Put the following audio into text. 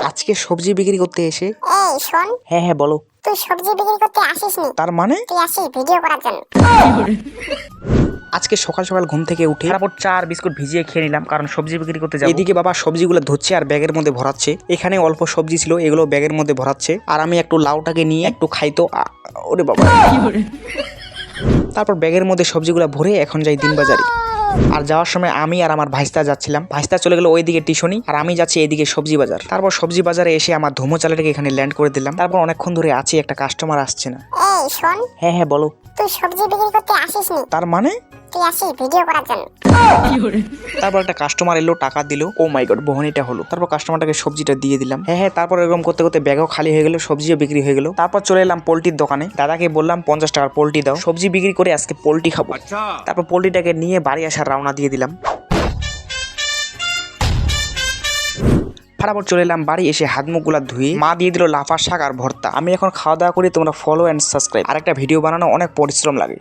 আজকে সবজি বিক্রি করতে এসে এই শোন, হ্যাঁ বলো। তুই সবজি বিক্রি করতে আসিসনি, তার মানে তুই আসিস ভিডিও করার জন্য। আজকে সকাল সকাল ঘুম থেকে উঠে তারপর চা আর বিস্কুট ভিজিয়ে খেয়ে নিলাম, কারণ সবজি বিক্রি করতে যাবো। এদিকে বাবা সবজিগুলো ধুচ্ছে আর ব্যাগের মধ্যে ভরাচ্ছে। এখানে অল্প সবজি ছিল, এগুলো ব্যাগের মধ্যে ভরাচ্ছে। আর আমি একটু লাউটাকে নিয়ে একটু খাইতো। ওরে বাবা। তারপর ব্যাগের মধ্যে সবজিগুলো ভরে এখন যাই দিন বাজারে। আর যাওয়ার সময় আমি আর আমার ভাইস্তা যাচ্ছিলাম। ভাইস্তা চলে গেল ওইদিকে টিউশনি, আর আমি যাচ্ছি এইদিকে সবজি বাজার। তারপর সবজি বাজারে এসে আমার ধুমো চালেটাকে এখানে ল্যান্ড করে দিলাম। তারপর অনেকক্ষণ ধরে আছি, একটা কাস্টমার আসছে না। এই শোন, হ্যাঁ বলো। তুই সবজি বিক্রি করতে আসিসনি, তার মানে তুই আসিস ভিডিও করার জন্য। তারপর একটা কাস্টমার এলো, টাকা দিল। ও মাই গড, বহনিটা হলো। তারপর কাস্টমারটাকে সবজিটা দিয়ে দিলাম। হ্যাঁ, তারপর এরকম করতে করতে ব্যাগও খালি হয়ে গেল, সবজিও বিক্রি হয়ে গেল। তারপর চলে এলাম পোল্ট্রির দোকানে। দাদাকে বললাম 50 টাকার পোল্ট্রি দাও, সবজি বিক্রি করে আজকে পোল্ট্রি খাবো। তারপর পোল্ট্রিটাকে নিয়ে বাড়ি আসার রওনা দিয়ে দিলাম। ফটাফট চলে এলাম বাড়ি। এসে হাত মুখগুলা ধুয়ে মা দিয়ে দিল লাফার শাক আর ভর্তা। আমি এখন খাওয়া দাওয়া করি। তোমরা ফলো অ্যান্ড সাবস্ক্রাইব। আর একটা ভিডিও বানানো অনেক পরিশ্রম লাগে।